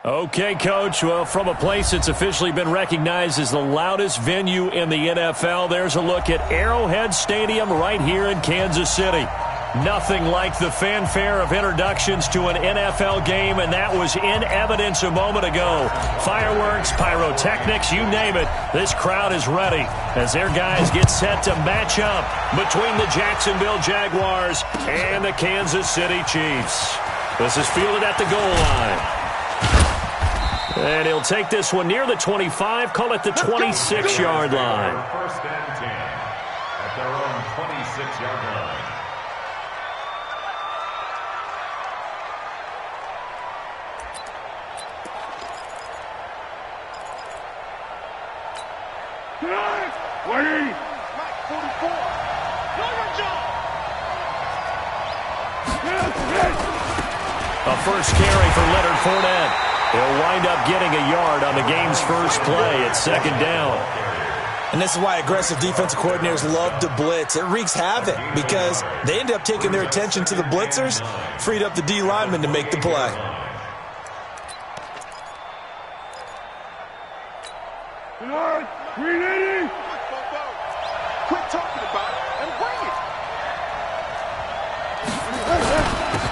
Okay, Coach. Well, from a place that's officially been recognized as the loudest venue in the NFL, there's a look at Arrowhead Stadium right here in Kansas City. Nothing like the fanfare of introductions to an NFL game, and that was in evidence a moment ago. Fireworks, pyrotechnics, you name it. This crowd is ready as their guys get set to match up between the Jacksonville Jaguars and the Kansas City Chiefs. This is fielded at the goal line. And he'll take this one near the 25, call it the 26-yard line. First and 10 at their own 26-yard line. Wait! 44. A first carry for Leonard Fournette. He'll wind up getting a yard on the game's first play at second down. And this is why aggressive defensive coordinators love to blitz. It wreaks havoc because they end up taking their attention to the blitzers, freed up the D lineman to make the play. Quit talking about it and bring it.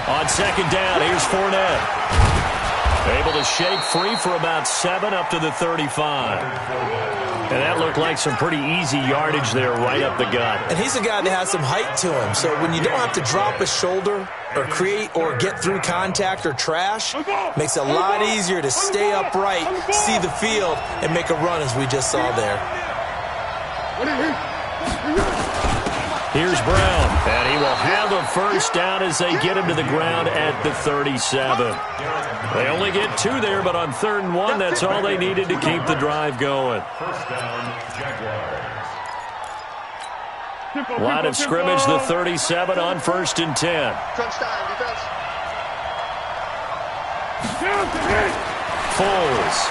On second down, here's Fournette. Able to shake free for about 7 up to the 35. And that looked like some pretty easy yardage there right up the gut. And he's a guy that has some height to him. So when you don't have to drop a shoulder or create or get through contact or trash, makes it a lot easier to stay upright, see the field, and make a run as we just saw there. Here's Brown, and he will have a first down as they get him to the ground at the 37. They only get 2 there, but on 3rd and 1, that's all they needed to keep the drive going. First down, Jaguars. Line of scrimmage, the 37 on 1st and 10. Crunch time, defense. Foles.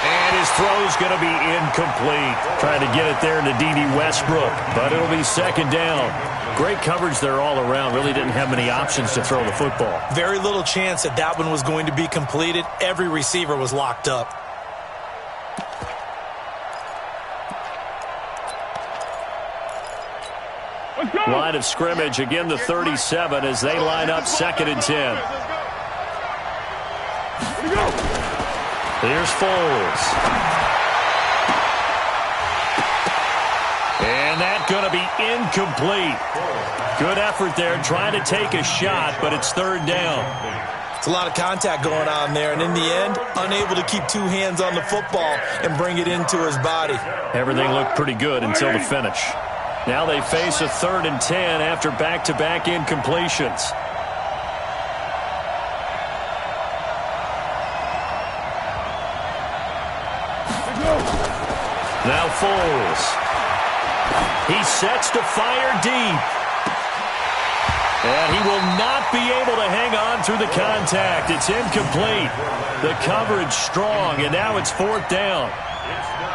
And his throw's going to be incomplete. Trying to get it there to D.D. Westbrook, but it'll be second down. Great coverage there all around. Really didn't have many options to throw the football. Very little chance that that one was going to be completed. Every receiver was locked up. Line of scrimmage, again the 37 as they line up 2nd and 10. Here's Foles. And that's going to be incomplete. Good effort there trying to take a shot, but it's 3rd down. It's a lot of contact going on there, and in the end, unable to keep 2 hands on the football and bring it into his body. Everything looked pretty good until the finish. Now they face a 3rd and 10 after back-to-back incompletions. Now Foles. He sets to fire deep. And he will not be able to hang on through the contact. It's incomplete. The coverage strong, and now it's 4th down.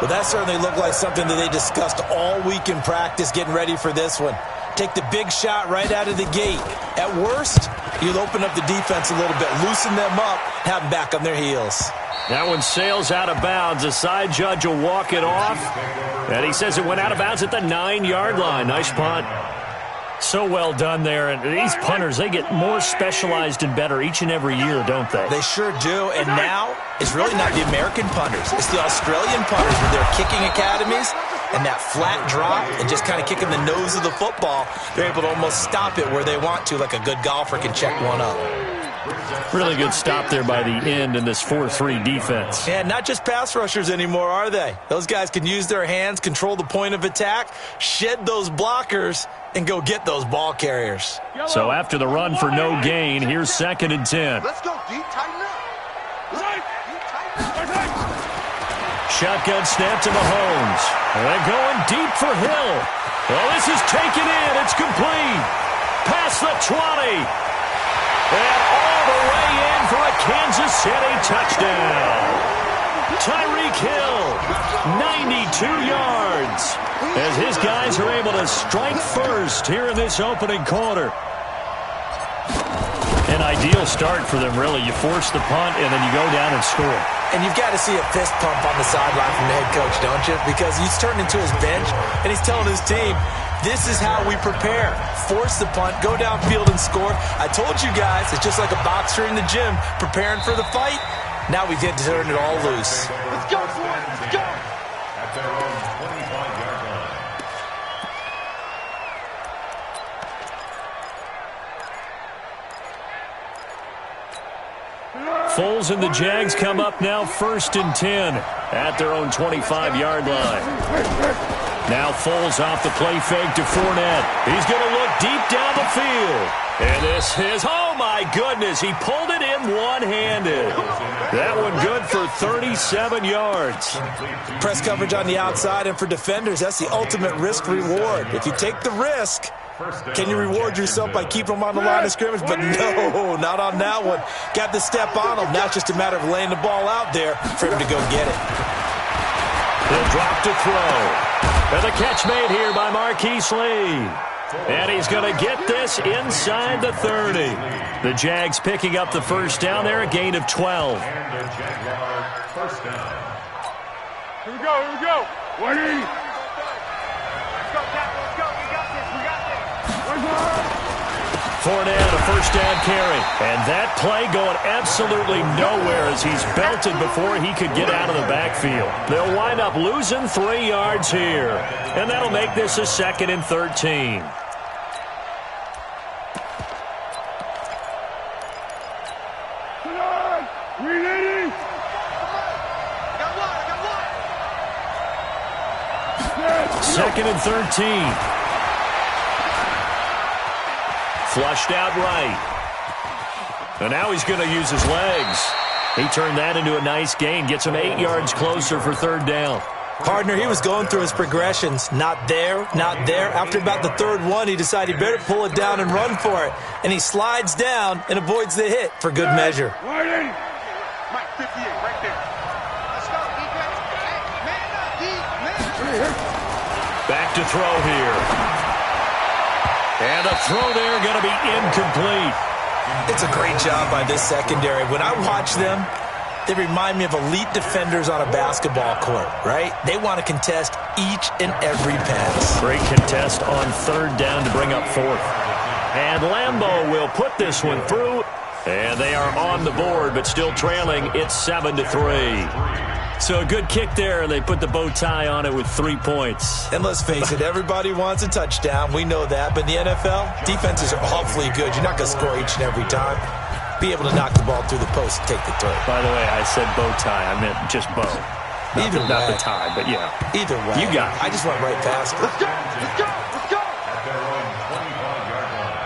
Well, that certainly looked like something that they discussed all week in practice getting ready for this one. Take the big shot right out of the gate. At worst, you'll open up the defense a little bit, loosen them up, have them back on their heels. That one sails out of bounds. The side judge will walk it off. And he says it went out of bounds at the 9-yard line. Nice punt. So well done there. And these punters, they get more specialized and better each and every year, don't they? They sure do. And now, it's really not the American punters. It's the Australian punters with their kicking academies and that flat drop and just kind of kicking the nose of the football. They're able to almost stop it where they want to, like a good golfer can check one up. Really good stop there by the end in this 4-3 defense. And not just pass rushers anymore, are they? Those guys can use their hands, control the point of attack, shed those blockers, and go get those ball carriers. So after the run for no gain, here's 2nd and 10. Let's go deep, tighten up. Shotgun snap to Mahomes. And they're going deep for Hill. Well, this is taken in. It's complete. Past the 20. And all the way in for a Kansas City touchdown. Tyreek Hill, 92 yards, as his guys are able to strike first here in this opening quarter. And an ideal start for them, really. You force the punt, and then you go down and score. And you've got to see a fist pump on the sideline from the head coach, don't you? Because he's turned into his bench, and he's telling his team, this is how we prepare. Force the punt, go downfield and score. I told you guys, it's just like a boxer in the gym preparing for the fight. Now we get to turn it all loose. Let's go, boys. Let's go. At their own 25-yard line. Foles and the Jags come up now 1st and 10 at their own 25-yard line. Now Foles off the play fake to Fournette. He's going to look deep down the field. And this is, oh my goodness, he pulled it in one-handed. That one good for 37 yards. Press coverage on the outside, and for defenders, that's the ultimate risk-reward. If you take the risk, can you reward yourself by keeping them on the line of scrimmage? But no, not on that one. Got the step on him. Now it's just a matter of laying the ball out there for him to go get it. He'll drop to throw. And the catch made here by Marquise Lee. And he's going to get this inside the 30. The Jags picking up the first down there, a gain of 12. And the Jaguar first down. Here we go, here we go. 180. Let's go, Jack. Let's go. We got this. We got this. Fournette, a first down carry. And that play going absolutely nowhere as he's belted before he could get out of the backfield. They'll wind up losing 3 yards here. And that'll make this a 2nd and 13. Second and 13. Flushed out right. And now he's going to use his legs. He turned that into a nice gain. Gets him 8 yards closer for 3rd down. Partner, he was going through his progressions. Not there, not there. After about the 3rd one, he decided he better pull it down and run for it. And he slides down and avoids the hit for good measure. 180. Mike, 58, right there. Let's go, defense. Hey, man up, D. Man up. Back to throw here. And a throw there going to be incomplete. It's a great job by this secondary. When I watch them, they remind me of elite defenders on a basketball court, right? They want to contest each and every pass. Great contest on 3rd down to bring up 4th. And Lambeau will put this one through. And they are on the board, but still trailing. It's 7-3. So a good kick there, and they put the bow tie on it with 3 points. And let's face it, everybody wants a touchdown. We know that. But in the NFL, defenses are awfully good. You're not going to score each and every time. Be able to knock the ball through the post and take the throw. By the way, I said bow tie. I meant just bow. Not the tie, but yeah. Either way. You got it. I just went right past it. Let's go. Let's go. Let's go. At their own 25-yard line.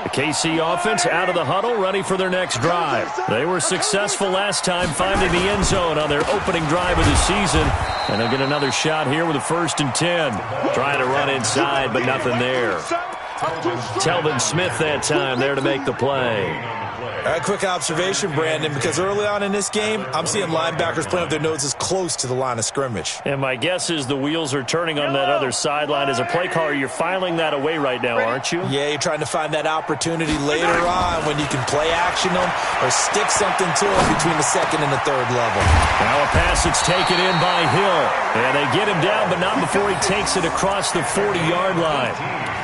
The KC offense out of the huddle, ready for their next drive. They were successful last time finding the end zone on their opening drive of the season. And they'll get another shot here with a 1st and 10. Trying to run inside, but nothing there. Telvin Smith that time there to make the play. All right, quick observation, Brandon, because early on in this game, I'm seeing linebackers playing with their noses close to the line of scrimmage. And my guess is the wheels are turning on that other sideline. As a play caller, you're filing that away right now, aren't you? Yeah, you're trying to find that opportunity later on when you can play action them or stick something to them between the 2nd and the 3rd level. Now a pass that's taken in by Hill. And they get him down, but not before he takes it across the 40-yard line.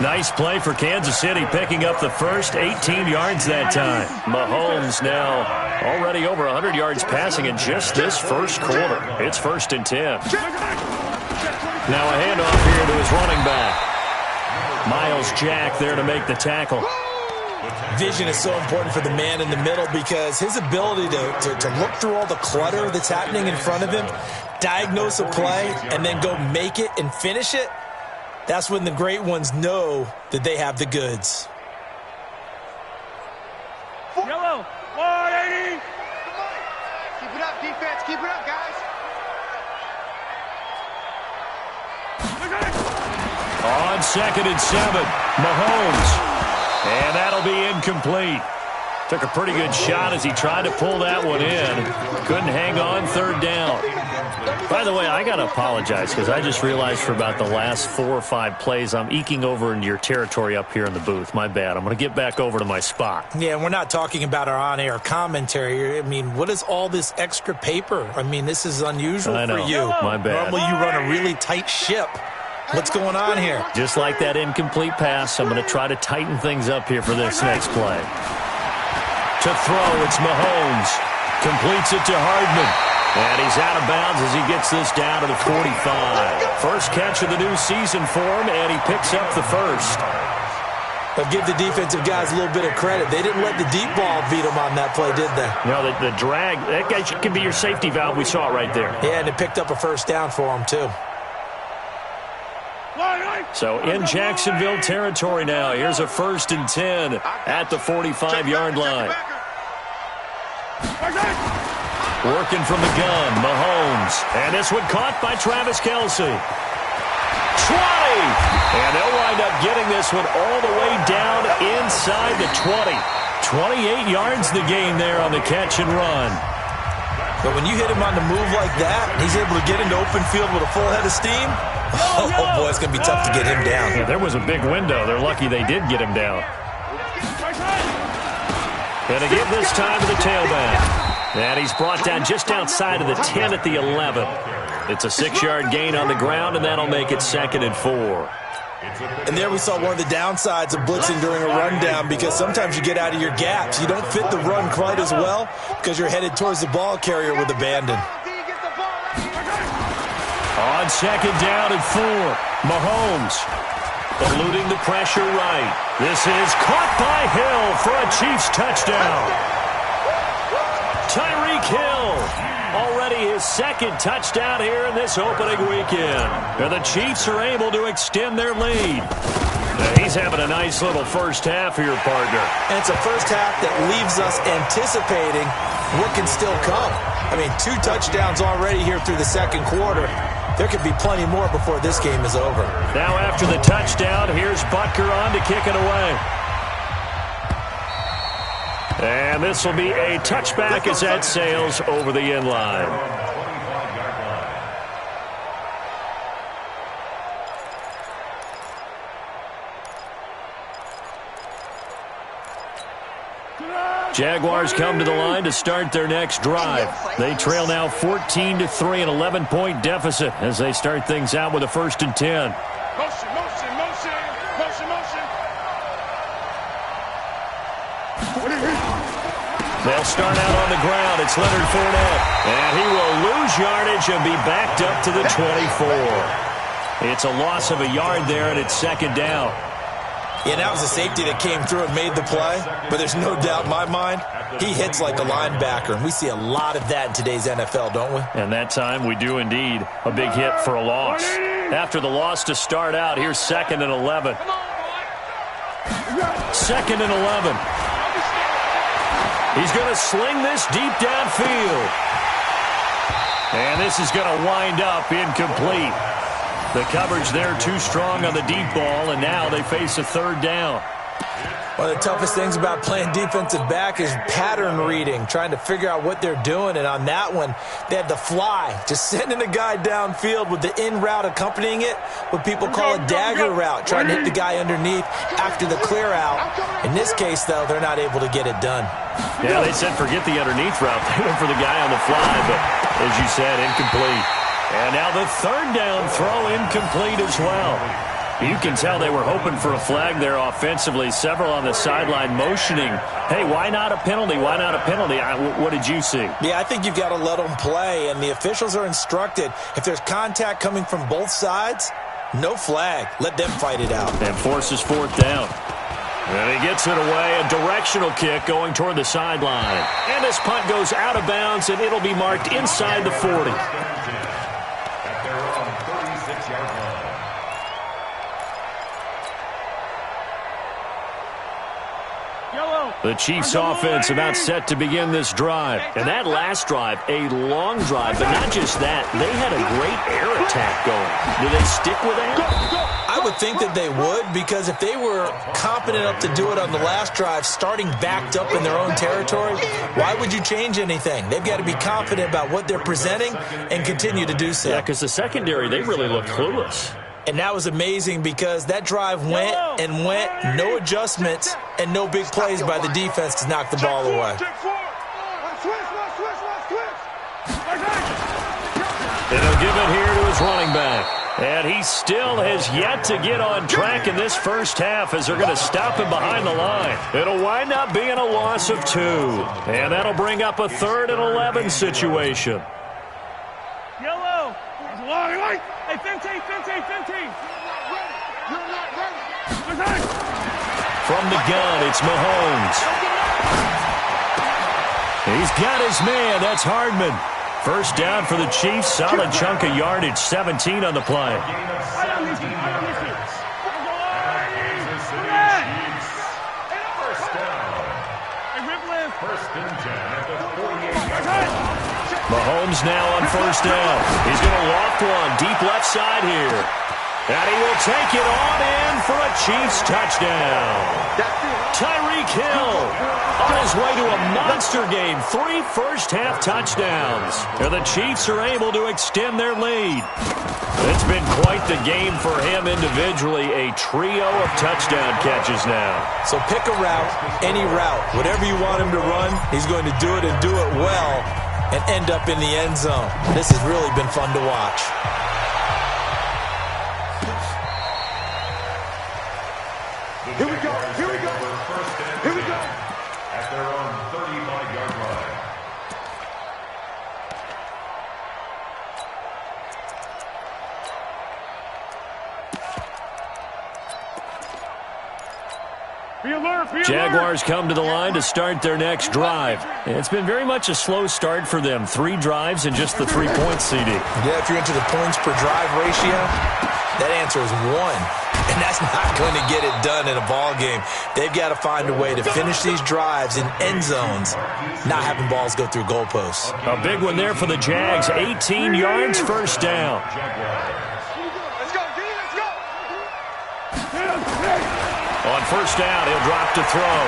Nice play for Kansas City, picking up the first, 18 yards that time. Mahomes now already over 100 yards passing in just this first quarter. It's 1st and 10. Now a handoff here to his running back. Miles Jack there to make the tackle. Vision is so important for the man in the middle because his ability to look through all the clutter that's happening in front of him, diagnose a play, and then go make it and finish it, that's when the great ones know that they have the goods. Yellow, 180. Keep it up, defense. Keep it up, guys. On 2nd and 7, Mahomes. And that'll be incomplete. Took a pretty good shot as he tried to pull that one in. Couldn't hang on, third down. By the way, I got to apologize because I just realized for about the last 4 or 5 plays, I'm eking over into your territory up here in the booth. My bad. I'm going to get back over to my spot. Yeah, we're not talking about our on-air commentary. I mean, what is all this extra paper? I mean, this is unusual for you. My bad. Normally you run a really tight ship. What's going on here? Just like that incomplete pass, I'm going to try to tighten things up here for this next play. To throw, it's Mahomes. Completes it to Hardman. And he's out of bounds as he gets this down to the 45. First catch of the new season for him, and he picks up the first. But give the defensive guys a little bit of credit. They didn't let the deep ball beat them on that play, did they? No, the drag, that guy can be your safety valve. We saw it right there. Yeah, and it picked up a first down for him, too. So in Jacksonville territory now. Here's a 1st and 10 at the 45-yard line. Working from the gun, Mahomes. And this one caught by Travis Kelce. 20! And they'll wind up getting this one all the way down inside the 20. 28 yards the gain there on the catch and run. But when you hit him on the move like that, and he's able to get into open field with a full head of steam, oh boy, it's going to be tough to get him down. Yeah, there was a big window. They're lucky they did get him down. And again this time to the tailback. And he's brought down just outside of the 10 at the 11. It's a 6-yard gain on the ground, and that'll make it 2nd and 4. And there we saw one of the downsides of blitzing during a rundown, because sometimes you get out of your gaps. You don't fit the run quite as well because you're headed towards the ball carrier with abandon. On 2nd down and 4, Mahomes eluding the pressure right. This is caught by Hill for a Chiefs touchdown. Tyreek Hill, already his 2nd touchdown here in this opening weekend. And the Chiefs are able to extend their lead. He's having a nice little first half here, partner. And it's a first half that leaves us anticipating what can still come. I mean, 2 touchdowns already here through the 2nd quarter. There could be plenty more before this game is over. Now after the touchdown, here's Butker on to kick it away. And this will be a touchback as that sails over the end line. Jaguars come to the line to start their next drive. They trail now 14-3, an 11-point deficit as they start things out with a 1st and 10. Motion, motion, motion, motion, motion. They'll start out on the ground. It's Leonard Fournette. And he will lose yardage and be backed up to the 24. It's a loss of a yard there, and it's 2nd down. Yeah, that was a safety that came through and made the play. But there's no doubt in my mind, he hits like a linebacker. And we see a lot of that in today's NFL, don't we? And that time we do indeed. A big hit for a loss. After the loss to start out, here's 2nd and 11. 2nd and 11. He's going to sling this deep downfield. And this is going to wind up incomplete. The coverage there too strong on the deep ball, and now they face a 3rd down. One of the toughest things about playing defensive back is pattern reading, trying to figure out what they're doing. And on that one, they had the fly, just sending a guy downfield with the in route accompanying it, what people call a dagger route, trying to hit the guy underneath after the clear out. In this case, though, they're not able to get it done. Yeah, they said forget the underneath route. They went for the guy on the fly, but as you said, incomplete. And now the 3rd down throw incomplete as well. You can tell they were hoping for a flag there offensively. Several on the sideline motioning, hey, why not a penalty? Why not a penalty? What did you see? Yeah, I think you've got to let them play, and the officials are instructed, if there's contact coming from both sides, no flag. Let them fight it out. And forces 4th down. And he gets it away, a directional kick going toward the sideline. And this punt goes out of bounds, and it'll be marked inside the 40. At their own 36-yard line. The Chiefs offense about set to begin this drive. And that last drive, a long drive, but not just that. They had a great air attack going. Do they stick with that? I I would think that they would, because if they were competent enough to do it on the last drive, starting backed up in their own territory, why would you change anything? They've got to be confident about what they're presenting and continue to do so. Yeah, because the secondary, they really looked clueless. And that was amazing because that drive went and went, no adjustments, and no big plays by the defense to knock the ball away. And he'll give it here to his running back. And he still has yet to get on track in this first half as they're going to stop him behind the line. It'll wind up being a loss of 2. And that'll bring up a 3rd and 11 situation. Yellow. Hey, Fenty. From the gun, it's Mahomes. He's got his man. That's Hardman. First down for the Chiefs. Solid chunk of yardage. 17 on the play. Mahomes now on first down. He's going to loft one deep left side here. And he will take it on in for a Chiefs touchdown. Tyreek Hill on his way to a monster game. 3 first-half touchdowns. And the Chiefs are able to extend their lead. It's been quite the game for him individually. A trio of touchdown catches now. So pick a route, any route. Whatever you want him to run, he's going to do it and do it well and end up in the end zone. This has really been fun to watch. Here we go. At their own 35-yard line. Be alert. Jaguars come to the line to start their next drive. It's been very much a slow start for them. 3 drives and just the 3 points, CD. Yeah, if you're into the points per drive ratio, that answer is 1. And that's not going to get it done in a ball game. They've got to find a way to finish these drives in end zones, not having balls go through goalposts. A big one there for the Jags. 18 yards, first down. Let's go. On first down, he'll drop to throw.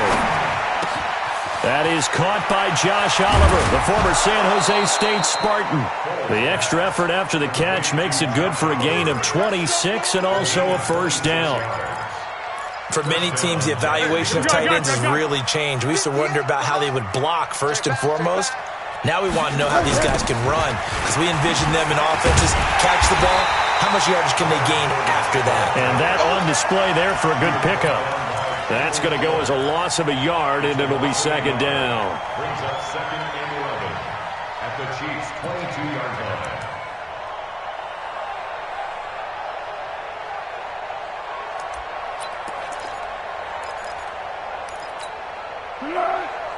That is caught by Josh Oliver, the former San Jose State Spartan. The extra effort after the catch makes it good for a gain of 26 and also a first down. For many teams, the evaluation of tight ends has really changed. We used to wonder about how they would block first and foremost. Now we want to know how these guys can run, because we envision them in offenses catch the ball. How much yardage can they gain after that? And that on display there for a good pickup. That's going to go as a loss of a yard, and it'll be second down. Brings up 2nd and 11 at the Chiefs' 22-yard line.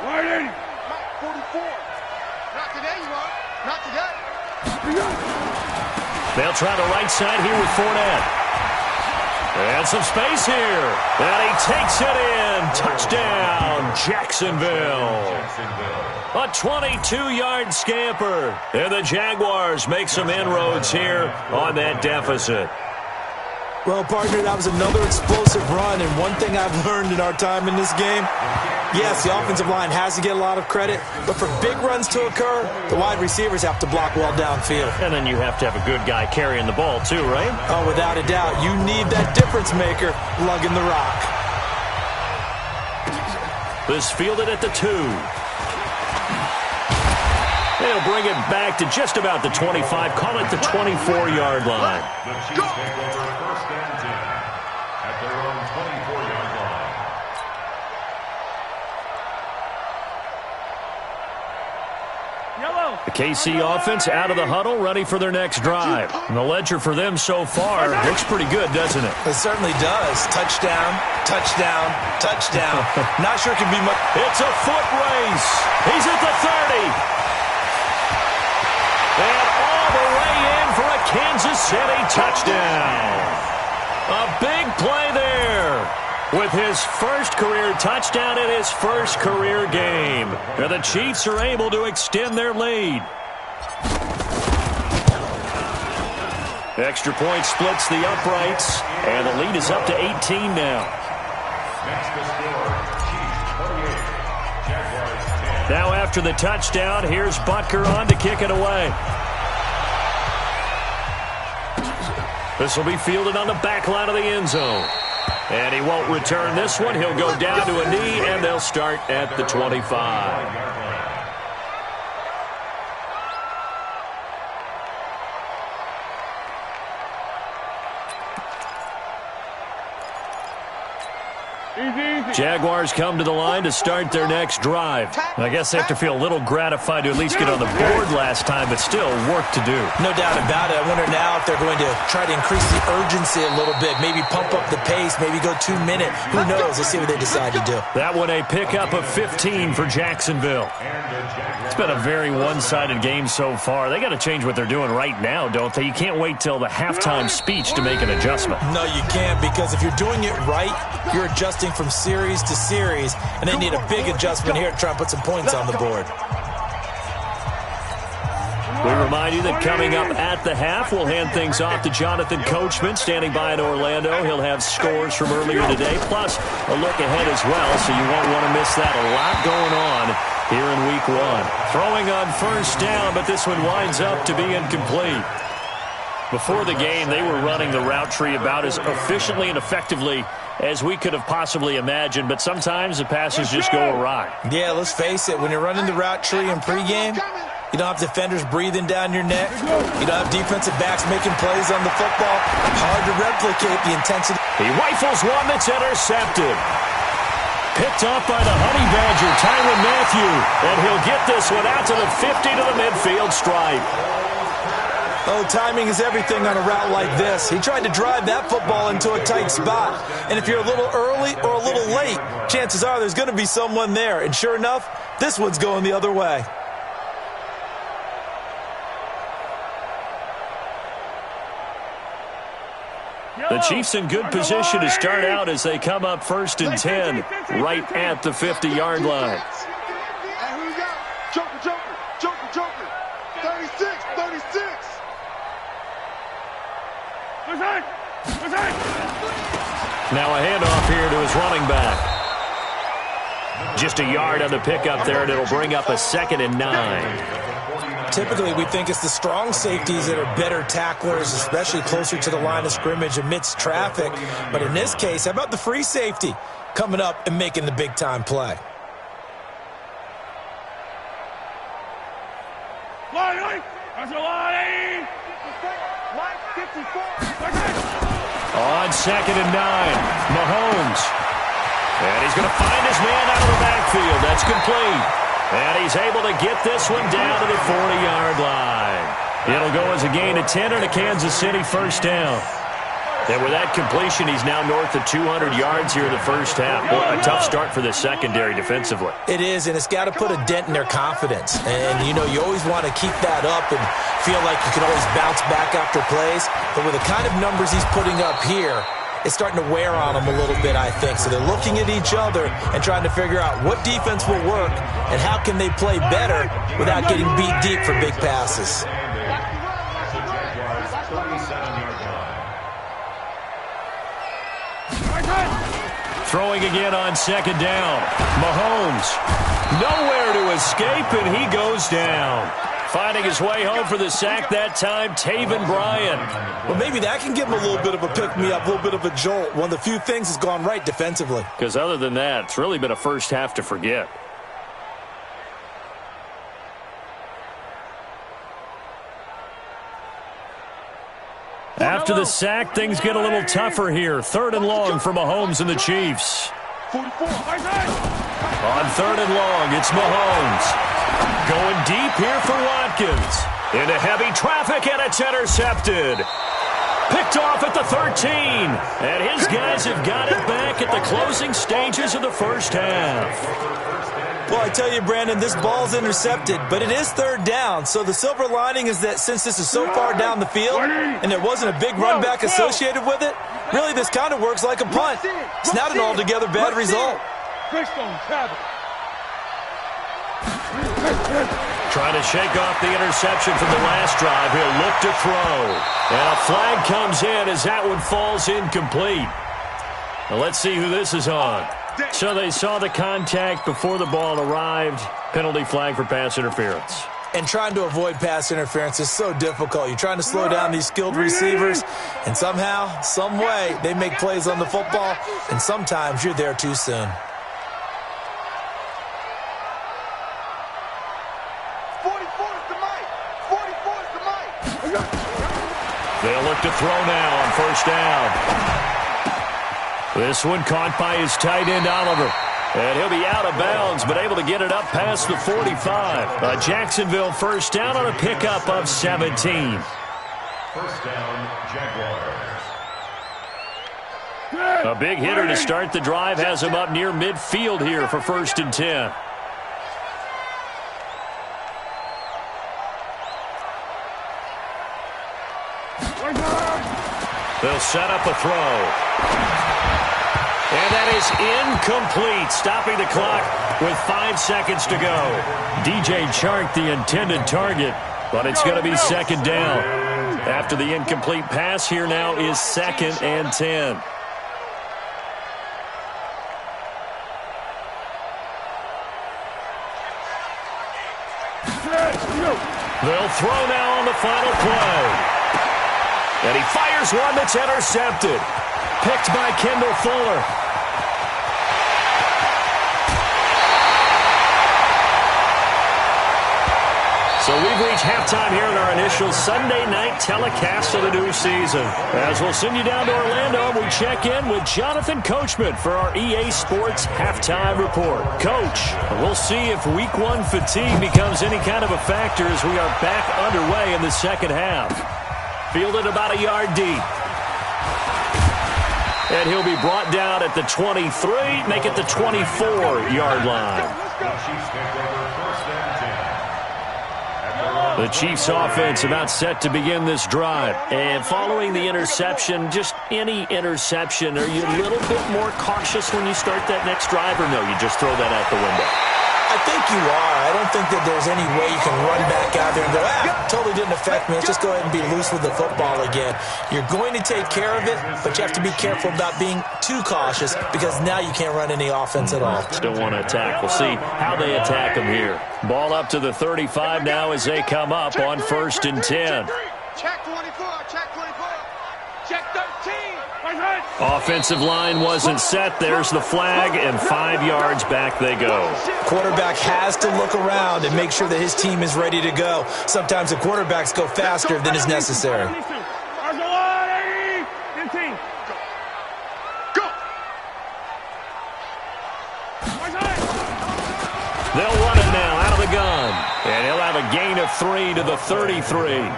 Wide 80. Mike, 44. Not today, you are. Not today. They'll try the right side here with Fournette. And some space here. And he takes it in. Touchdown, Jacksonville. A 22-yard scamper. And the Jaguars make some inroads here on that deficit. Well, partner, that was another explosive run, and one thing I've learned in our time in this game, yes, the offensive line has to get a lot of credit, but for big runs to occur, the wide receivers have to block well downfield. And then you have to have a good guy carrying the ball too, right? Oh, without a doubt. You need that difference maker lugging the rock. This fielded at the 2. They'll bring it back to just about the 25, call it the 24-yard line. The Chiefs take over first and 10 at their own 24-yard line. Yellow. The KC offense out of the huddle, ready for their next drive. And the ledger for them so far looks pretty good, doesn't it? It certainly does. Touchdown, touchdown, touchdown. Not sure it can be much. It's a foot race. He's at the 30. And all the way in for a Kansas City touchdown. A big play there with his first career touchdown in his first career game. And the Chiefs are able to extend their lead. Extra point splits the uprights, and the lead is up to 18 now. Next to score, Chiefs 28, Jaguars 10. Now after the touchdown, here's Butker on to kick it away. This will be fielded on the back line of the end zone. And he won't return this one. He'll go down to a knee, and they'll start at the 25. Jaguars come to the line to start their next drive. I guess they have to feel a little gratified to at least get on the board last time, but still work to do. No doubt about it. I wonder now if they're going to try to increase the urgency a little bit, maybe pump up the pace, maybe go 2 minutes. Who knows? Let's see what they decide to do. That one a pickup of 15 for Jacksonville. It's been a very one-sided game so far. They got to change what they're doing right now, don't they? You can't wait till the halftime speech to make an adjustment. No, you can't, because if you're doing it right, you're adjusting from series to series, and they need a big adjustment here to try and put some points on the board. We remind you that coming up at the half, we'll hand things off to Jonathan Coachman, standing by in Orlando. He'll have scores from earlier today, plus a look ahead as well, so you won't want to miss that. A lot going on here in Week 1. Throwing on first down, but this one winds up to be incomplete. Before the game, they were running the route tree about as efficiently and effectively as we could have possibly imagined, but sometimes the passes just go awry. Yeah, let's face it, when you're running the route tree in pregame, you don't have defenders breathing down your neck. You don't have defensive backs making plays on the football. Hard to replicate the intensity. He rifles one that's intercepted. Picked off by the Honey Badger, Tyrann Mathieu, and he'll get this one out to the 50 to the midfield stripe. Oh, timing is everything on a route like this. He tried to drive that football into a tight spot. And if you're a little early or a little late, chances are there's going to be someone there. And sure enough, this one's going the other way. The Chiefs in good position to start out as they come up 1st and 10 right at the 50-yard line. And who we got? Joker. 36. Now a handoff here to his running back. Just a yard on the pickup there, and it'll bring up a 2nd and 9. Typically, we think it's the strong safeties that are better tacklers, especially closer to the line of scrimmage amidst traffic. But in this case, how about the free safety coming up and making the big-time play? On 2nd and 9, Mahomes. And he's going to find his man out of the backfield. That's complete. And he's able to get this one down to the 40-yard line. It'll go as a gain of 10 and a Kansas City first down. And with that completion, he's now north of 200 yards here in the first half. Boy, a tough start for the secondary defensively. It is, and it's got to put a dent in their confidence. And, you know, you always want to keep that up and feel like you can always bounce back after plays. But with the kind of numbers he's putting up here, it's starting to wear on them a little bit, I think. So they're looking at each other and trying to figure out what defense will work and how can they play better without getting beat deep for big passes. Throwing again on 2nd down. Mahomes, nowhere to escape, and he goes down. Finding his way home for the sack that time, Taven Bryan. Well, maybe that can give him a little bit of a pick-me-up, a little bit of a jolt. One of the few things that's gone right defensively. Because other than that, it's really been a first half to forget. After the sack, things get a little tougher here. 3rd and long for Mahomes and the Chiefs. 44. On 3rd and long, it's Mahomes. Going deep here for Watkins. Into heavy traffic, and it's intercepted. Picked off at the 13. And his guys have got it back at the closing stages of the first half. Well, I tell you, Brandon, this ball's intercepted, but it is 3rd down. So the silver lining is that since this is so far down the field and there wasn't a big run back associated with it, really this kind of works like a punt. It's not an altogether bad result. Trying to shake off the interception from the last drive. He'll look to throw. And a flag comes in as that one falls incomplete. Now let's see who this is on. So they saw the contact before the ball arrived. Penalty flag for pass interference. And trying to avoid pass interference is so difficult. You're trying to slow down these skilled receivers, and somehow, some way, they make plays on the football, and sometimes you're there too soon. 44 is the mic. 44 is the mic. They'll look to throw now on first down. This one caught by his tight end, Oliver. And he'll be out of bounds, but able to get it up past the 45. A Jacksonville first down on a pickup of 17. First down, Jaguars. A big hitter to start the drive has him up near midfield here for 1st and 10. They'll set up a throw. And that is incomplete, stopping the clock with 5 seconds to go. DJ Chark, the intended target, but it's going to be second down. After the incomplete pass, here now is 2nd and 10. They'll throw now on the final play. And he fires one that's intercepted. Picked by Kendall Fuller. So we've reached halftime here in our initial Sunday night telecast of the new season. As we'll send you down to Orlando, we check in with Jonathan Coachman for our EA Sports Halftime Report. Coach, we'll see if Week 1 fatigue becomes any kind of a factor as we are back underway in the second half. Fielded about a yard deep. And he'll be brought down at the 23, make it the 24-yard line. The Chiefs offense about set to begin this drive. And following the interception, just any interception, are you a little bit more cautious when you start that next drive, or no, you just throw that out the window? I think you are. I don't think that there's any way you can run back out there and go, totally didn't affect me. Let's just go ahead and be loose with the football again. You're going to take care of it, but you have to be careful about being too cautious because now you can't run any offense at all. Still want to attack. We'll see how they attack them here. Ball up to the 35 now as they come up on 1st and 10. Check 24, check 24, check 13. Offensive line wasn't set. There's the flag, and 5 yards back they go. Quarterback has to look around and make sure that his team is ready to go. Sometimes the quarterbacks go faster than is necessary. They'll run it now out of the gun, and he'll have a gain of 3 to the 33.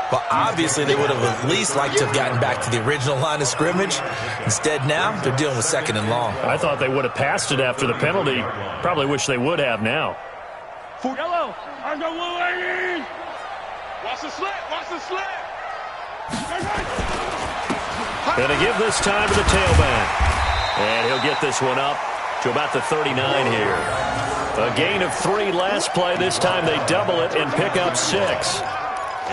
Well, obviously, they would have at least liked to have gotten back to the original line of scrimmage. Instead, now, they're dealing with 2nd and long. I thought they would have passed it after the penalty. Probably wish they would have now. Yellow. Watch the slip. Watch the slip. Going to give this time to the tailback. And he'll get this one up to about the 39 here. A gain of 3 last play. This time they double it and pick up 6.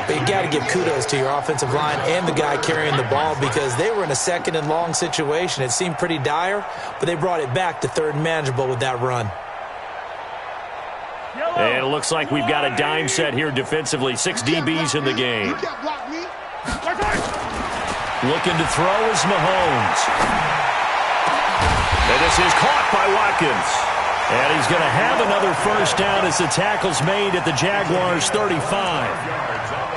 But you got to give kudos to your offensive line and the guy carrying the ball because they were in a 2nd and long situation. It seemed pretty dire, but they brought it back to 3rd and manageable with that run. And it looks like we've got a dime set here defensively. 6 DBs in the game. Looking to throw is Mahomes. And this is caught by Watkins. And he's going to have another first down as the tackle's made at the Jaguars' 35.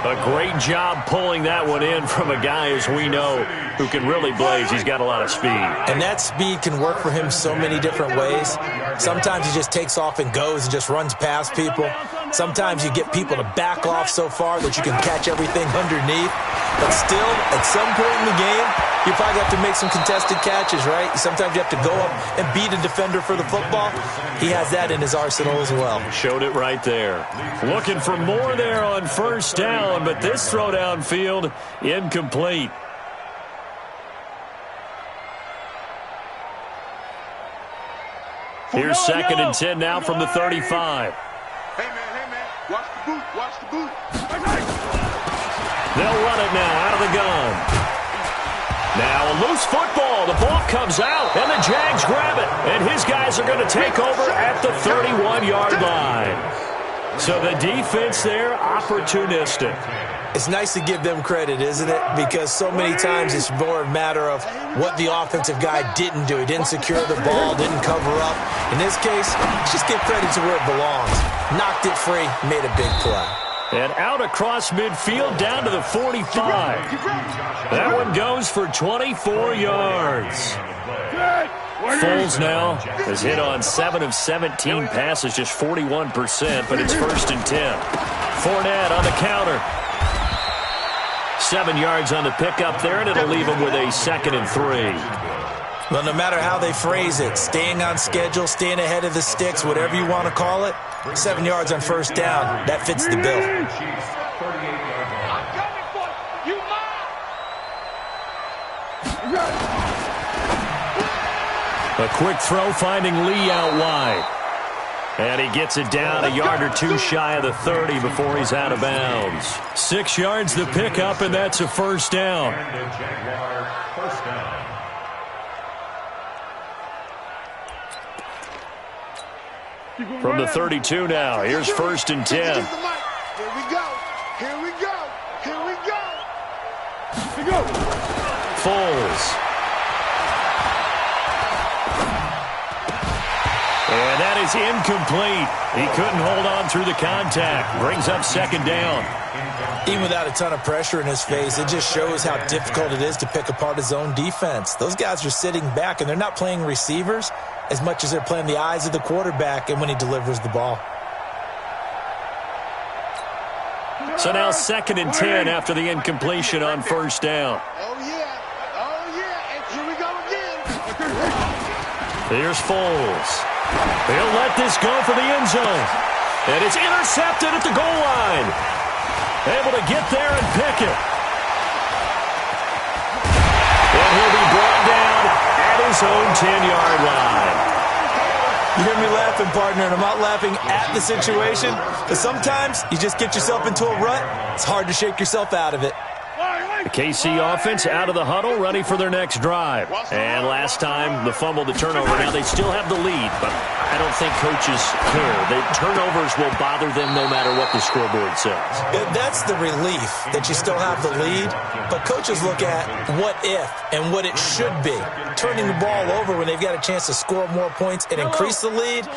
A great job pulling that one in from a guy, as we know, who can really blaze. He's got a lot of speed. And that speed can work for him so many different ways. Sometimes he just takes off and goes and just runs past people. Sometimes you get people to back off so far that you can catch everything underneath. But still, at some point in the game, you probably have to make some contested catches, right? Sometimes you have to go up and beat a defender for the football. He has that in his arsenal as well. Showed it right there. Looking for more there on first down, but this throw downfield incomplete. Here's 2nd and 10 now from the 35. Hey, man, Watch the boot. Watch the boot. They'll run it now out of the gun. Now a loose football. The ball comes out, and the Jags grab it. And his guys are going to take over at the 31-yard line. So the defense there, opportunistic. It's nice to give them credit, isn't it? Because so many times it's more a matter of what the offensive guy didn't do. He didn't secure the ball, didn't cover up. In this case, just give credit to where it belongs. Knocked it free, made a big play. And out across midfield down to the 45. That one goes for 24 yards. Foles now has hit on 7 of 17 passes, just 41%, but it's 1st and 10. Fournette on the counter. 7 yards on the pickup there, and it'll leave him with a 2nd and 3. Well, no matter how they phrase it, staying on schedule, staying ahead of the sticks, whatever you want to call it, 7 yards on 1st down, that fits the bill. A quick throw finding Lee out wide. And he gets it down a yard or two shy of the 30 before he's out of bounds. 6 yards the pickup, and that's a 1st down. From the 32 now, here's 1st and 10. Here we go. Here we go. Here we go. Here we go. Foles. And that is incomplete. He couldn't hold on through the contact. Brings up 2nd down. Even without a ton of pressure in his face, it just shows how difficult it is to pick apart his own defense. Those guys are sitting back, and they're not playing receivers as much as they're playing the eyes of the quarterback and when he delivers the ball. So now 2nd and 10 after the incompletion on 1st down. Oh, yeah. Oh, yeah. And here we go again. Here's Foles. He'll let this go for the end zone. And it's intercepted at the goal line. Able to get there and pick it. And he'll be brought down at his own 10-yard line. You hear me laughing, partner, and I'm not laughing at the situation. Because sometimes you just get yourself into a rut. It's hard to shake yourself out of it. The KC offense out of the huddle, ready for their next drive. And last time, the fumble, the turnover. Now they still have the lead, but I don't think coaches care. The turnovers will bother them no matter what the scoreboard says. That's the relief that you still have the lead. But coaches look at what if and what it should be. Turning the ball over when they've got a chance to score more points and increase the lead,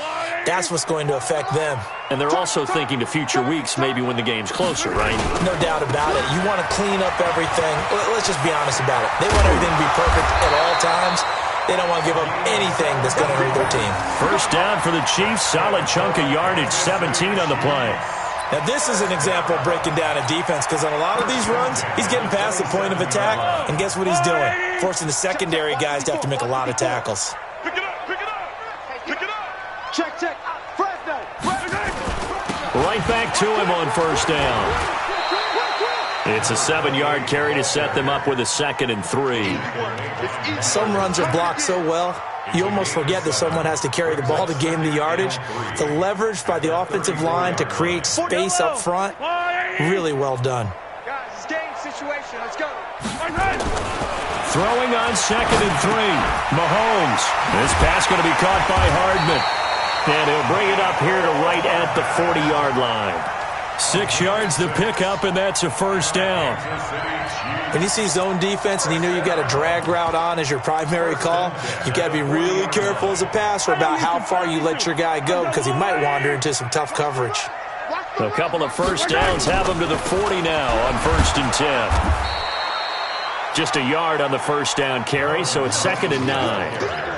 that's what's going to affect them. And they're also thinking to future weeks, maybe when the game's closer, right? No doubt about it. You want to clean up everything. Let's just be honest about it. They want everything to be perfect at all times. They don't want to give up anything that's going to hurt their team. 1st down for the Chiefs. Solid chunk of yardage, 17 on the play. Now, this is an example of breaking down a defense because on a lot of these runs, he's getting past the point of attack, and guess what he's doing? Forcing the secondary guys to have to make a lot of tackles. Pick it up, pick it up, pick it up. Check, check. Fresno. Right back to him on 1st down. It's a 7-yard carry to set them up with a 2nd and 3. Some runs are blocked so well, you almost forget that someone has to carry the ball to gain the yardage. The leverage by the offensive line to create space up front, really well done. Guys, it's game situation. Let's go. Throwing on 2nd and 3. Mahomes. This pass going to be caught by Hardman. And he'll bring it up here to right at the 40-yard line. 6 yards the pickup, and that's a 1st down. When you see zone defense and you know you've got a drag route on as your primary call, you've got to be really careful as a passer about how far you let your guy go because he might wander into some tough coverage. A couple of 1st downs have him to the 40 now on 1st and 10. Just a yard on the 1st down carry, so it's 2nd and 9.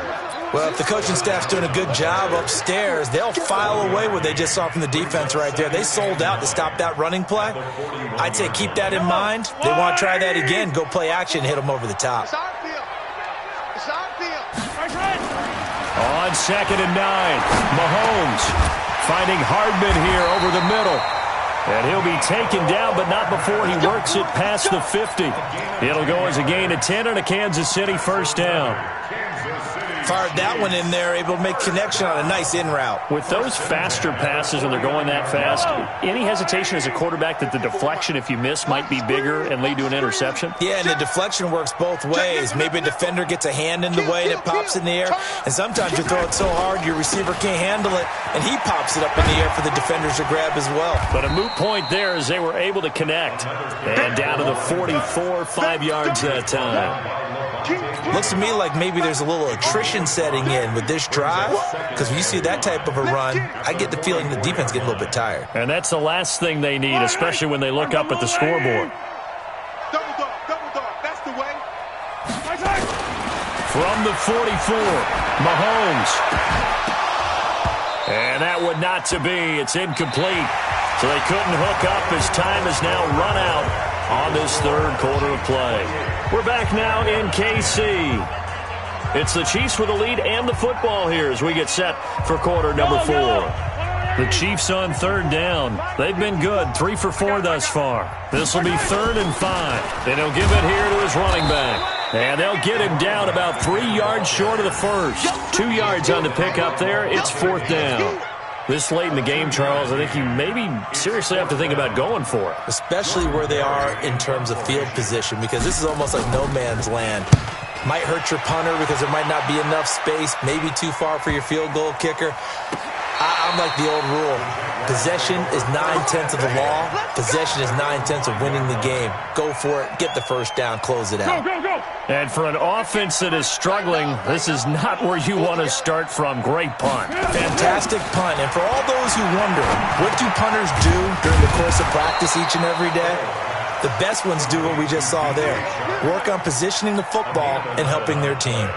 Well, if the coaching staff's doing a good job upstairs, they'll file away what they just saw from the defense right there. They sold out to stop that running play. I'd say keep that in mind. They want to try that again. Go play action, hit them over the top. It's our field. It's our field. On 2nd and 9, Mahomes finding Hardman here over the middle. And he'll be taken down, but not before he works it past the 50. It'll go as a gain of 10 and a Kansas City 1st down. Kansas City Fired that one in there, able to make connection on a nice in route. With those faster passes when they're going that fast, any hesitation as a quarterback that the deflection, if you miss, might be bigger and lead to an interception? Yeah, and the deflection works both ways. Maybe a defender gets a hand in the way and it pops in the air, and sometimes you throw it so hard your receiver can't handle it, and he pops it up in the air for the defenders to grab as well. But a moot point there as they were able to connect. And down to the 44, 5 yards that time. Looks to me like maybe there's a little attrition setting in with this drive, because when you see that type of a run, I get the feeling the defense getting a little bit tired. And that's the last thing they need, especially when they look up at the scoreboard. Double dog, that's the way. From the 44, Mahomes. And that would not to be. It's incomplete. So they couldn't hook up as time has now run out on this third quarter of play. We're back now in KC. It's the Chiefs with the lead and the football here as we get set for quarter number 4. The Chiefs on third down. They've been good, 3 for 4 thus far. This will be 3rd and 5. And he'll give it here to his running back. And they'll get him down about 3 yards short of the first. 2 yards on the pickup there. It's 4th down. This late in the game, Charles, I think you maybe seriously have to think about going for it. Especially where they are in terms of field position, because this is almost like no man's land. Might hurt your punter because there might not be enough space, maybe too far for your field goal kicker. I'm like the old rule. Possession is 9/10 of the law. Possession is 9/10 of winning the game. Go for it. Get the first down. Close it out. And for an offense that is struggling, this is not where you want to start from. Great punt. Fantastic punt. And for all those who wonder, what do punters do during the course of practice each and every day? The best ones do what we just saw there. Work on positioning the football and helping their team.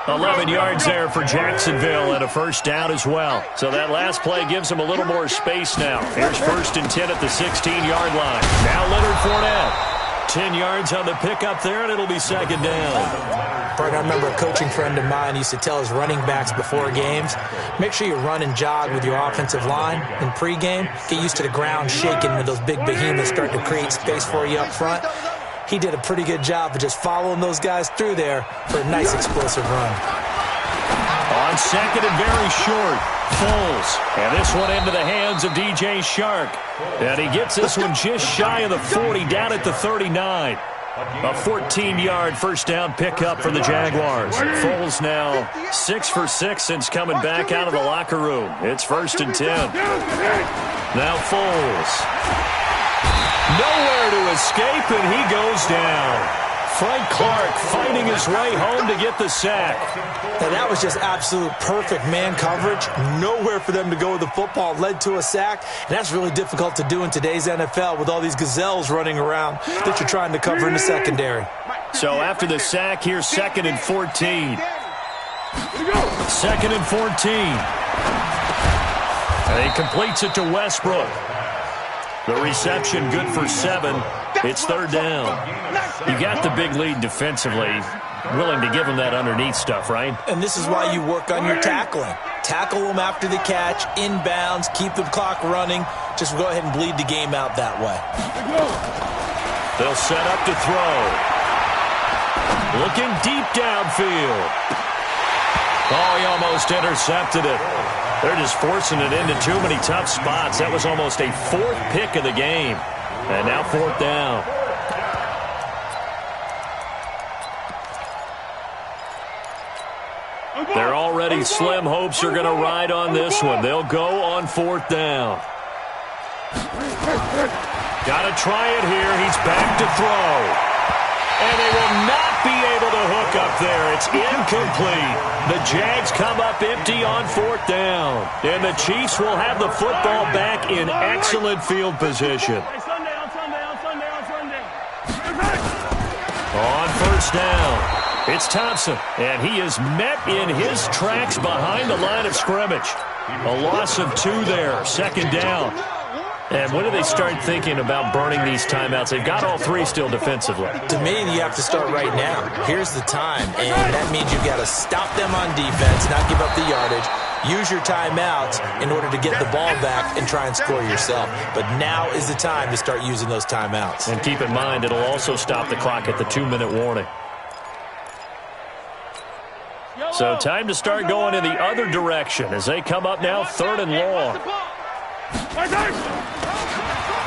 11 yards there for Jacksonville and a first down as well. So that last play gives them a little more space now. Here's 1st and 10 at the 16-yard line. Now Leonard Fournette. 10 yards on the pickup there, and it'll be 2nd down. Bert, I remember a coaching friend of mine used to tell his running backs before games, make sure you run and jog with your offensive line in pregame. Get used to the ground shaking when those big behemoths start to create space for you up front. He did a pretty good job of just following those guys through there for a nice explosive run. On 2nd and very short, Foles. And this one into the hands of DJ Shark. And he gets this one just shy of the 40, down at the 39. A 14-yard first down pickup for the Jaguars. Foles now 6 for 6 since coming back out of the locker room. It's 1st and 10. Now Foles. Nowhere to escape, and he goes down. Frank Clark fighting his way home to get the sack. Now that was just absolute perfect man coverage. Nowhere for them to go with the football. Led to a sack, and that's really difficult to do in today's NFL with all these gazelles running around that you're trying to cover in the secondary. So after the sack, here's 2nd and 14. 2nd and 14. And he completes it to Westbrook. The reception good for 7. It's 3rd down. You got the big lead defensively. Willing to give them that underneath stuff, right? And this is why you work on your tackling. Tackle them after the catch, inbounds, keep the clock running. Just go ahead and bleed the game out that way. They'll set up to throw. Looking deep downfield. Oh, he almost intercepted it. They're just forcing it into too many tough spots. That was almost a 4th pick of the game. And now 4th down. They're already slim hopes are going to ride on this one. They'll go on 4th down. Got to try it here. He's back to throw. And they will not be able to hook up there. It's incomplete. The Jags come up empty on 4th down. And the Chiefs will have the football back in excellent field position. On 1st down, it's Thompson. And he is met in his tracks behind the line of scrimmage. A loss of 2 there. 2nd down. And when do they start thinking about burning these timeouts? They've got all 3 still defensively. To me, you have to start right now. Here's the time, and that means you've got to stop them on defense, not give up the yardage, use your timeouts in order to get the ball back and try and score yourself. But now is the time to start using those timeouts. And keep in mind, it'll also stop the clock at the 2-minute warning. So time to start going in the other direction as they come up now 3rd and long.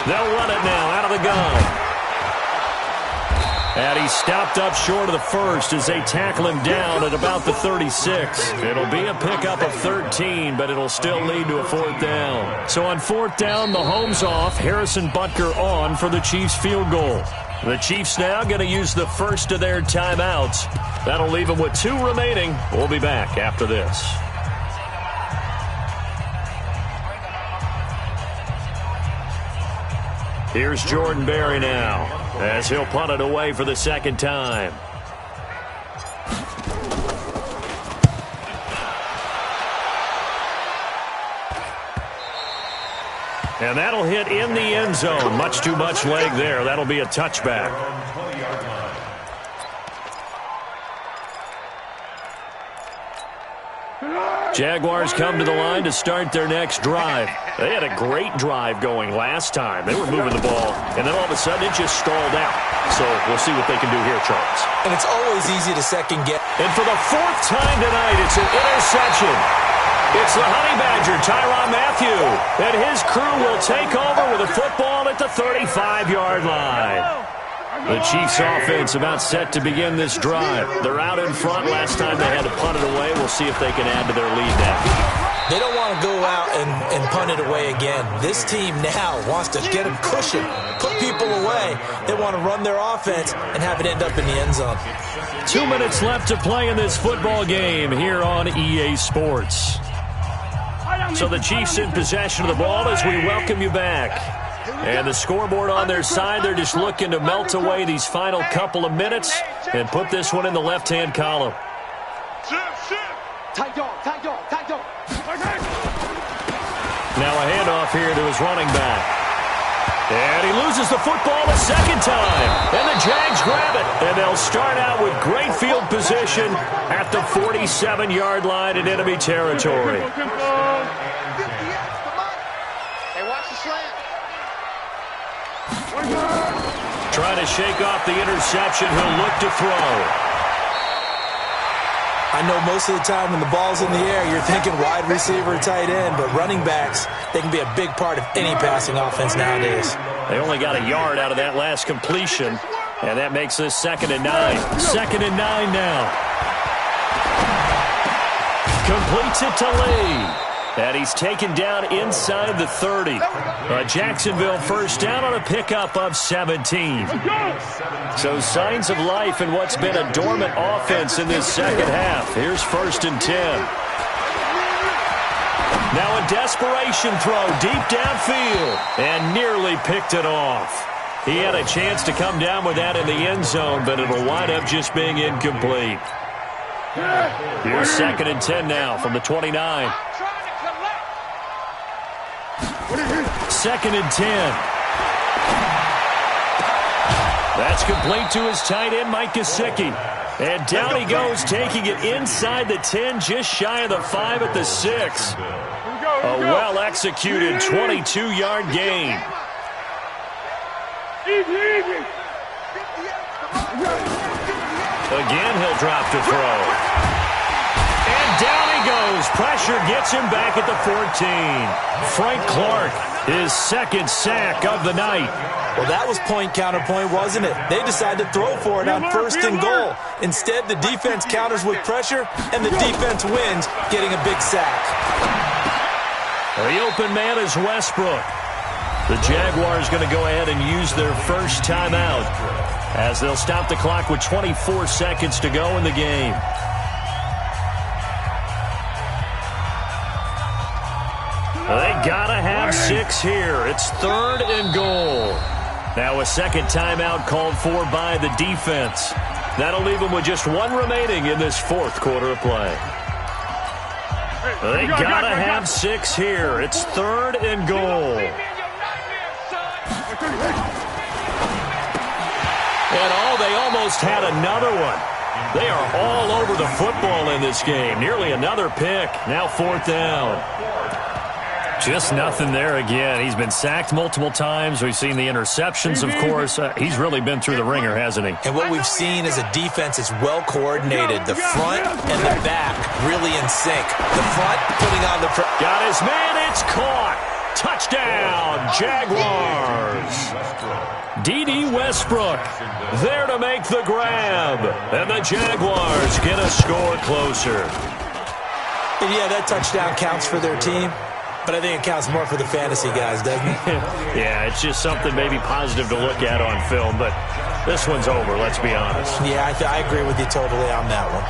They'll run it now out of the gun. And he's stopped up short of the first as they tackle him down at about the 36. It'll be a pickup of 13, but it'll still lead to a 4th down. So on 4th down, Mahomes off, Harrison Butker on for the Chiefs field goal. The Chiefs now going to use the first of their timeouts. That'll leave them with 2 remaining. We'll be back after this. Here's Jordan Berry now as he'll punt it away for the 2nd time. And that'll hit in the end zone. Much too much leg there. That'll be a touchback. Jaguars come to the line to start their next drive. They had a great drive going last time. They were moving the ball, and then all of a sudden it just stalled out. So we'll see what they can do here, Charles. And it's always easy to second guess. And for the 4th time tonight, it's an interception. It's the Honey Badger, Tyrann Mathieu, and his crew will take over with a football at the 35-yard line. The Chiefs offense about set to begin this drive. They're out in front. Last time they had to punt it away. We'll see if they can add to their lead now. They don't want to go out and punt it away again. This team now wants to get a cushion, put people away. They want to run their offense and have it end up in the end zone. 2 minutes left to play in this football game here on EA Sports. So the Chiefs in possession of the ball as we welcome you back. And the scoreboard on their side, they're just looking to melt away these final couple of minutes and put this one in the left-hand column. Now a handoff here to his running back. And he loses the football a 2nd time. And the Jags grab it. And they'll start out with great field position at the 47-yard line in enemy territory. Trying to shake off the interception. He'll look to throw. I know most of the time when the ball's in the air, you're thinking wide receiver, tight end, but running backs, they can be a big part of any passing offense nowadays. They only got a yard out of that last completion, and that makes this 2nd and 9. 2nd and 9 now. Completes it to Lee. And he's taken down inside the 30. Jacksonville first down on a pickup of 17. So signs of life in what's been a dormant offense in this 2nd half. Here's 1st and 10. Now a desperation throw deep downfield and nearly picked it off. He had a chance to come down with that in the end zone, but it'll wind up just being incomplete. Here's 2nd and 10 now from the 29. 2nd and 10. That's complete to his tight end, Mike Gesicki. And down he goes, taking it inside the 10, just shy of the 5 at the 6. A well-executed 22-yard gain. Again, he'll drop to throw. And down he goes. Pressure gets him back at the 14. Frank Clark, his 2nd sack of the night. Well, that was point counterpoint, wasn't it? They decided to throw for it on 1st and goal. Instead, the defense counters with pressure, and the defense wins, getting a big sack. The open man is Westbrook. The Jaguars going to go ahead and use their first timeout as they'll stop the clock with 24 seconds to go in the game. They gotta have 6 here. It's 3rd and goal. Now a 2nd timeout called for by the defense. That'll leave them with just 1 remaining in this 4th quarter of play. They gotta have 6 here. It's 3rd and goal. And they almost had another one. They are all over the football in this game. Nearly another pick. Now 4th down. Just nothing there again. He's been sacked multiple times. We've seen the interceptions, of course. He's really been through the ringer, hasn't he? And what we've seen is a defense is well coordinated. The front and the back really in sync. The front putting on the... Got his man. It's caught. Touchdown, Jaguars. D.D. Westbrook there to make the grab. And the Jaguars get a score closer. And yeah, that touchdown counts for their team. But I think it counts more for the fantasy guys, doesn't it? Yeah, it's just something maybe positive to look at on film, but this one's over, let's be honest. Yeah, I agree with you totally on that one.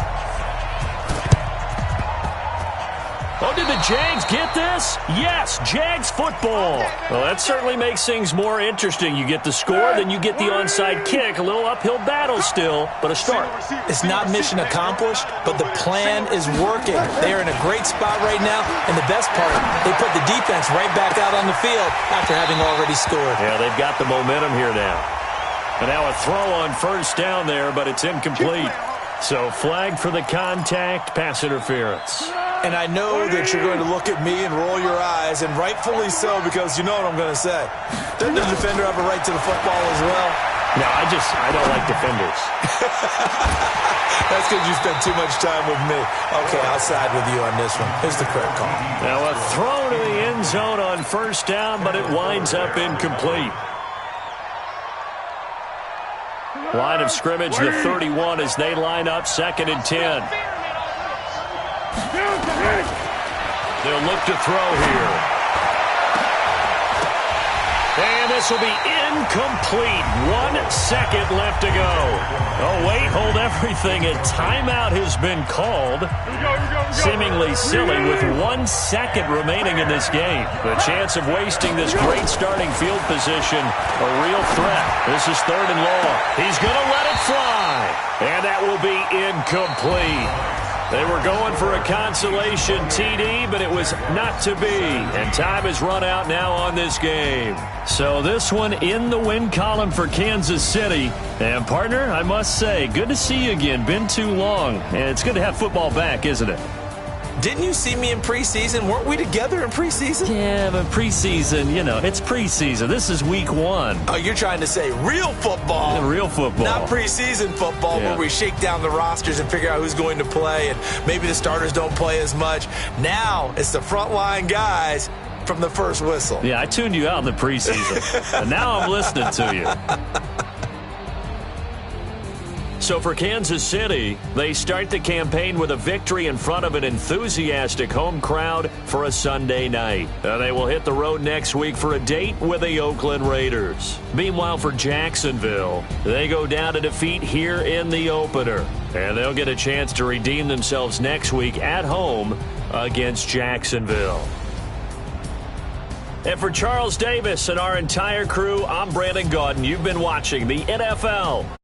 Oh, did the Jags get this? Yes, Jags football. Well, that certainly makes things more interesting. You get the score, then you get the onside kick. A little uphill battle still, but a start. It's not mission accomplished, but the plan is working. They are in a great spot right now, and the best part, they put the defense right back out on the field after having already scored. Yeah, they've got the momentum here now. And now a throw on first down there, but it's incomplete. So flag for the contact, pass interference. And I know that you're going to look at me and roll your eyes, and rightfully so, because you know what I'm going to say. Doesn't the defender have a right to the football as well? No, I don't like defenders. That's because you spent too much time with me. Okay, I'll side with you on this one. Here's the correct call. Now a throw to the end zone on first down, but it winds up incomplete. Line of scrimmage, the 31 as they line up 2nd and 10. They'll look to throw here. And this will be incomplete. 1 second left to go. Oh, wait, hold everything. A timeout has been called. Seemingly silly with 1 second remaining in this game. The chance of wasting this great starting field position, a real threat. This is 3rd and long. He's going to let it fly. And that will be incomplete. They were going for a consolation TD, but it was not to be. And time has run out now on this game. So this one in the win column for Kansas City. And partner, I must say, good to see you again. Been too long. And it's good to have football back, isn't it? Didn't you see me in preseason? Weren't we together in preseason? Yeah, but preseason, it's preseason. This is week 1. Oh, you're trying to say real football. Real football. Not preseason football where we shake down the rosters and figure out who's going to play, and maybe the starters don't play as much. Now it's the frontline guys from the first whistle. Yeah, I tuned you out in the preseason, and now I'm listening to you. So for Kansas City, they start the campaign with a victory in front of an enthusiastic home crowd for a Sunday night. They will hit the road next week for a date with the Oakland Raiders. Meanwhile, for Jacksonville, they go down to defeat here in the opener. And they'll get a chance to redeem themselves next week at home against Jacksonville. And for Charles Davis and our entire crew, I'm Brandon Gaudin. You've been watching the NFL